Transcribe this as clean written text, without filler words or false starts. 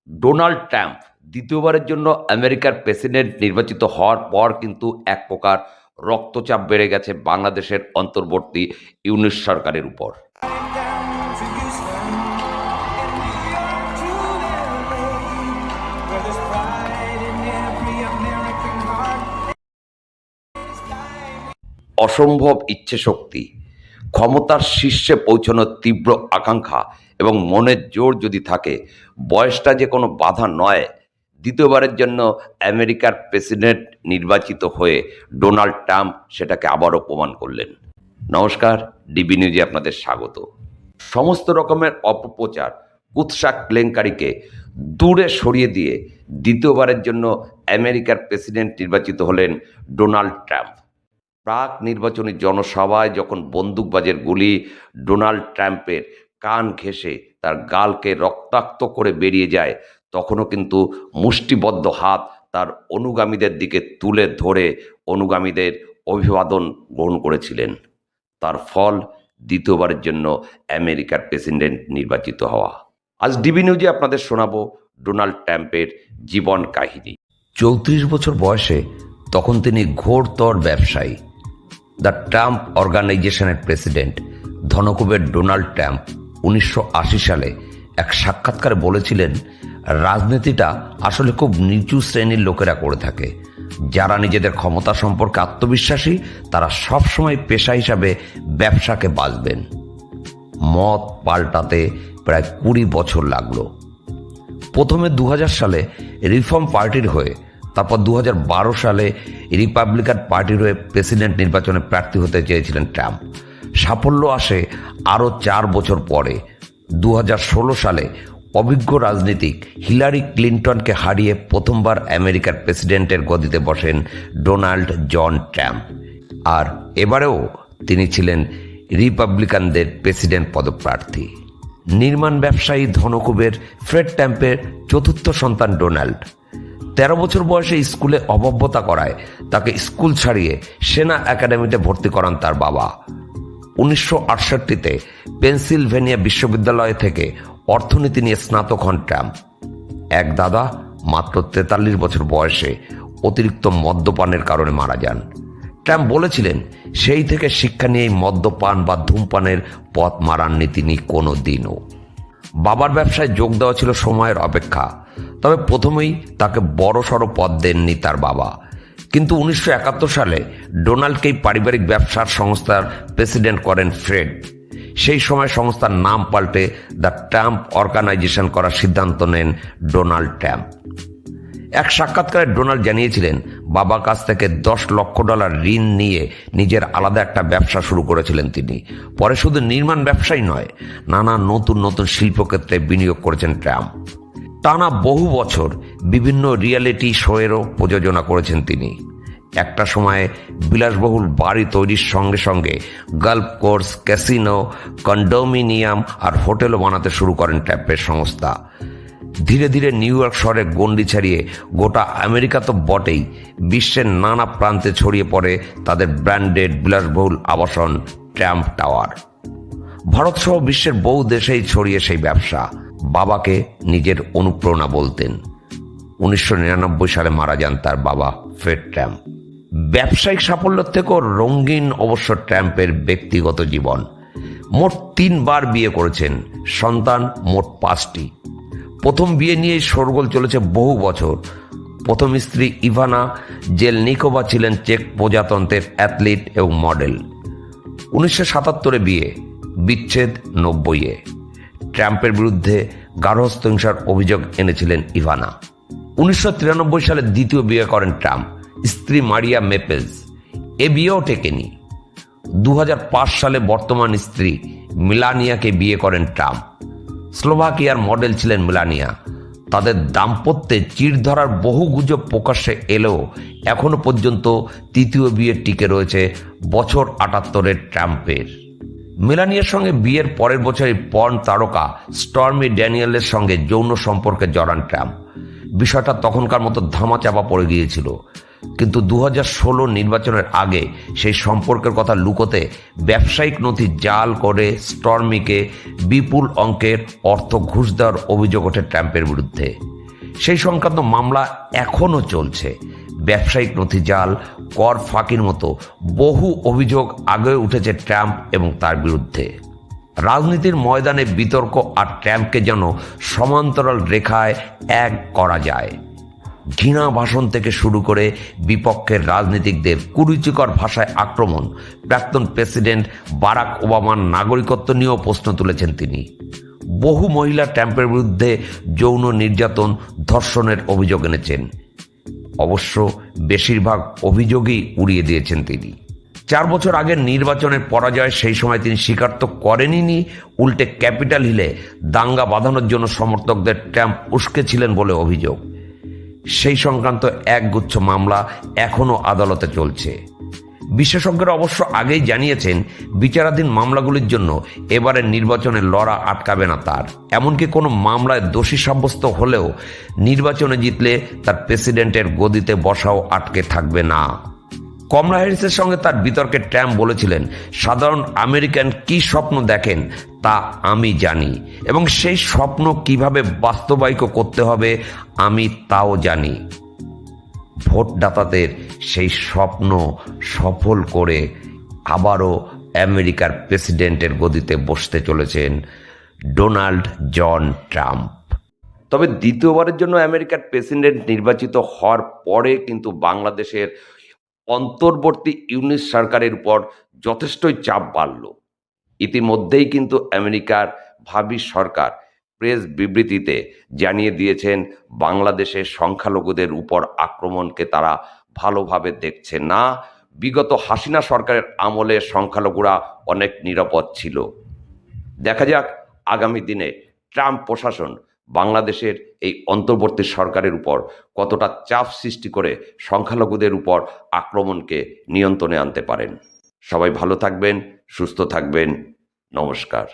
Donald Trump দ্বিতীয়বারের জন্য আমেরিকার প্রেসিডেন্ট নির্বাচিত হওয়ার পর কিন্তু এক প্রকার রক্তচাপ বেড়ে গেছে বাংলাদেশের অন্তর্বর্তী ইউনিট সরকারের উপর। অসম্ভব ইচ্ছে শক্তি, ক্ষমতার শীর্ষে পৌঁছানোর তীব্র আকাঙ্ক্ষা এবং মনের জোর যদি থাকে, বয়সটা যে কোনো বাধা নয়। দ্বিতীয়বারের জন্য আমেরিকার প্রেসিডেন্ট নির্বাচিত হয়ে ডোনাল্ড ট্রাম্প সেটাকে আবারও প্রমাণ করলেন। নমস্কার, ডিবি নিউজে আপনাদের স্বাগত। সমস্ত রকমের অপপ্রচার, কুৎসা কেলেঙ্কারিকে দূরে সরিয়ে দিয়ে দ্বিতীয়বারের জন্য আমেরিকার প্রেসিডেন্ট নির্বাচিত হলেন ডোনাল্ড ট্রাম্প। প্রাক নির্বাচনী জনসভায় যখন বন্দুকবাজের গুলি ডোনাল্ড ট্রাম্পের কান ঘেঁষে তার গালকে রক্তাক্ত করে বেরিয়ে যায়, তখনও কিন্তু মুষ্টিবদ্ধ হাত তার অনুগামীদের দিকে তুলে ধরে অনুগামীদের অভিবাদন গ্রহণ করেছিলেন। তার ফল দ্বিতীয়বারের জন্য আমেরিকার প্রেসিডেন্ট নির্বাচিত হওয়া। আজ ডিবি নিউজে আপনাদের শোনাবো ডোনাল্ড ট্রাম্পের জীবন কাহিনী। 34 বছর বয়সে তখন তিনি ঘোরতর ব্যবসায়ী। দ্য ট্রাম্প অর্গানাইজেশনের প্রেসিডেন্ট ধনকুবের ডোনাল্ড ট্রাম্প 1980 সালে এক সাক্ষাৎকারে বলেছিলেন, রাজনীতিটা আসলে খুব নিচু শ্রেণীর লোকেরা করে থাকে। যারা নিজেদের ক্ষমতা সম্পর্কে আত্মবিশ্বাসী, তারা সবসময় পেশা হিসাবে ব্যবসাকে বাঁচবেন। মত পাল্টাতে প্রায় 20 বছর লাগলো। প্রথমে 2000 সালে রিফর্ম পার্টির হয়ে, তারপর 2012 সালে রিপাবলিকান পার্টির হয়ে প্রেসিডেন্ট নির্বাচনে প্রার্থী হতে চেয়েছিলেন ট্রাম্প। সাফল্য আসে আরও 4 বছর পরে। 2016 সালে অভিজ্ঞ রাজনীতিক হিলারি ক্লিন্টনকে হারিয়ে প্রথমবার আমেরিকার প্রেসিডেন্টের গদিতে বসেন ডোনাল্ড জন ট্রাম্প। আর এবারেও তিনি ছিলেন রিপাবলিকানদের প্রেসিডেন্ট পদপ্রার্থী। নির্মাণ ব্যবসায়ী ধনকুবের ফ্রেড ট্রাম্পের চতুর্থ সন্তান ডোনাল্ড। 13 বছর বয়সে স্কুলে অভব্যতা করায় তাকে স্কুল ছাড়িয়ে সেনা একাডেমিতে ভর্তি করান তার বাবা। 1968-তে পেনসিলভেনিয়া বিশ্ববিদ্যালয় থেকে অর্থনীতি নিয়ে স্নাতক হন ট্রাম্প। এক দাদা মাত্র 43 বছর বয়সে অতিরিক্ত মদ্যপানের কারণে মারা যান। ট্রাম্প বলেছিলেন, সেই থেকে শিক্ষা নিয়েই মদ্যপান বা ধূমপানের পথ মারাননি তিনি কোনো দিনও। বাবার ব্যবসায় যোগ দেওয়া ছিল সময়ের অপেক্ষা, তবে প্রথমেই তাকে বড়সড় পদ দেননি তার বাবা। কিন্তু 1971 সালে ডোনাল্ডকেই পারিবারিক ব্যবসার সংস্থার প্রেসিডেন্ট করেন ফ্রেড। সেই সময় সংস্থার নাম পাল্টে দ্য ট্রাম্প অর্গানাইজেশন করার সিদ্ধান্ত নেন ডোনাল্ড ট্রাম্প। এক সাক্ষাৎকারে ডোনাল্ড জানিয়েছিলেন, বাবার কাছ থেকে $10 লক্ষ ঋণ নিয়ে নিজের আলাদা একটা ব্যবসা শুরু করেছিলেন তিনি। পরে শুধু নির্মাণ ব্যবসাই নয়, নানা নতুন নতুন শিল্পক্ষেত্রে বিনিয়োগ করেছেন ট্রাম্প। টানা বহু বছর বিভিন্ন রিয়েলিটি শোয়েরও প্রযোজনা করেছেন তিনি। একটা সময়ে বিলাসবহুল বাড়ি তৈরির সঙ্গে সঙ্গে গল্ফ কোর্স, ক্যাসিনো, কন্ডোমিনিয়াম আর হোটেলও বানাতে শুরু করেন ট্রাম্পের সংস্থা। ধীরে ধীরে নিউ ইয়র্ক শহরে গণ্ডি ছাড়িয়ে গোটা আমেরিকা তো বটেই, বিশ্বের নানা প্রান্তে ছড়িয়ে পড়ে তাদের ব্র্যান্ডেড বিলাসবহুল আবাসন ট্রাম্প টাওয়ার। ভারত সহ বিশ্বের বহু দেশেই ছড়িয়ে সেই ব্যবসা। বাবাকে নিজের অনুপ্রেরণা বলতেন। 1999 সালে মারা যান তার বাবা ফ্রেড ট্রাম্প। ব্যবসায়িক সাফল্যের থেকেও রঙিন অবশ্য ট্রাম্পের ব্যক্তিগত জীবন। মোট 3 বার বিয়ে করেছেন, সন্তান মোট 5টি। প্রথম বিয়ে নিয়েই শোরগোল চলেছে বহু বছর। প্রথম স্ত্রী ইভানা জেলনিকোভা ছিলেন চেক প্রজাতন্ত্রের অ্যাথলিট এবং মডেল। 1977-এ বিয়ে, বিচ্ছেদ 90-এ। ট্রাম্পের বিরুদ্ধে গার্হস্থ্য হিংসার অভিযোগ এনেছিলেন ইভানা। 1993 সালে দ্বিতীয় বিয়ে করেন ট্রাম্প, স্ত্রী মারিয়া মেপেলস। এ বিয়েও টেকেনি। 2005 সালে বর্তমান স্ত্রী মিলানিয়াকে বিয়ে করেন ট্রাম্প। স্লোভাকিয়ার মডেল ছিলেন মিলানিয়া। তাদের দাম্পত্যে চিড় ধরার বহু গুজব প্রকাশ্যে এলেও এখনো পর্যন্ত তৃতীয় বিয়ে টিকে রয়েছে বছর 78-এর ট্রাম্পের। মেলানিয়ার সঙ্গে বিয়ের পরের বছরই পর্ন তারকা স্টর্মি ড্যানিয়েলের সঙ্গে যৌন সম্পর্কে জড়ান ট্রাম্প। বিষয়টা তখনকার মতো ধামাচাপা পড়ে গিয়েছিল। কিন্তু 2016 নির্বাচনের আগে সেই সম্পর্কের কথা লুকোতে ব্যবসায়িক নথি জাল করে স্টর্মিকে বিপুল অঙ্কের অর্থ ঘুষ দেওয়ার অভিযোগ ওঠে ট্রাম্পের বিরুদ্ধে। সেই সংক্রান্ত মামলা এখনও চলছে। ব্যবসায়িক নথি জাল, কর ফাঁকির মতো বহু অভিযোগ আগে উঠেছে ট্রাম্প এবং তার বিরুদ্ধে। রাজনীতির ময়দানে বিতর্ক আর ট্রাম্পকে যেন সমান্তরাল রেখায় এক করা যায়। ঘৃণা ভাষণ থেকে শুরু করে বিপক্ষের রাজনীতিকদের কুরুচিকর ভাষায় আক্রমণ, প্রাক্তন প্রেসিডেন্ট বারাক ওবামার নাগরিকত্ব নিয়েও প্রশ্ন তুলেছেন তিনি। বহু মহিলা ট্রাম্পের বিরুদ্ধে যৌন নির্যাতন, ধর্ষণের অভিযোগ এনেছেন। অবশ্য বেশিরভাগ অভিযোগই উড়িয়ে দিয়েছেন তিনি। 4 বছর আগের নির্বাচনের পরাজয় সেই সময় তিনি স্বীকার তো করেননি, উল্টে ক্যাপিটাল হিলে দাঙ্গা বাঁধানোর জন্য সমর্থকদের ট্রাম্প উস্কেছিলেন বলে অভিযোগ। সেই সংক্রান্ত একগুচ্ছ মামলা এখনও আদালতে চলছে। বিশেষজ্ঞরা অবশ্য আগেই জানিয়েছেন বিচারাধীন মামলাগুলির জন্য এবারের নির্বাচনে লড়া আটকাবে না তার। এমনকি কোনো মামলায় দোষী সাব্যস্ত হলেও নির্বাচনে জিতলে তার প্রেসিডেন্টের গদিতে বসাও আটকে থাকবে না। কমলা হ্যারিসের সঙ্গে তার বিতর্কে ট্রাম্প বলেছিলেন, সাধারণ আমেরিকান কি স্বপ্ন দেখেন তা আমি জানি, এবং সেই স্বপ্ন কিভাবে বাস্তবায়িত করতে হবে আমি তাও জানি। ভোটদাতাদের সেই স্বপ্ন সফল করে আবারও আমেরিকার প্রেসিডেন্টের গদিতে বসতে চলেছেন ডোনাল্ড জন ট্রাম্প। তবে দ্বিতীয়বারের জন্য আমেরিকার প্রেসিডেন্ট নির্বাচিত হওয়ার পরে কিন্তু বাংলাদেশের অন্তর্বর্তী ইউনিট সরকারের উপর যথেষ্টই চাপ বাড়ল। ইতিমধ্যেই কিন্তু আমেরিকার ভাবী সরকার প্রেস বিবৃতিতে জানিয়ে দিয়েছেন বাংলাদেশের সংখ্যালঘুদের উপর আক্রমণকে তারা ভালোভাবে দেখছে না। বিগত হাসিনা সরকারের আমলে সংখ্যালঘুরা অনেক নিরাপদ ছিল। দেখা যাক আগামী দিনে ট্রাম্প প্রশাসন বাংলাদেশের এই অন্তর্বর্তী সরকারের উপর কতটা চাপ সৃষ্টি করে সংখ্যালঘুদের উপর আক্রমণকে নিয়ন্ত্রণে আনতে পারেন। সবাই ভালো থাকবেন, সুস্থ থাকবেন। নমস্কার।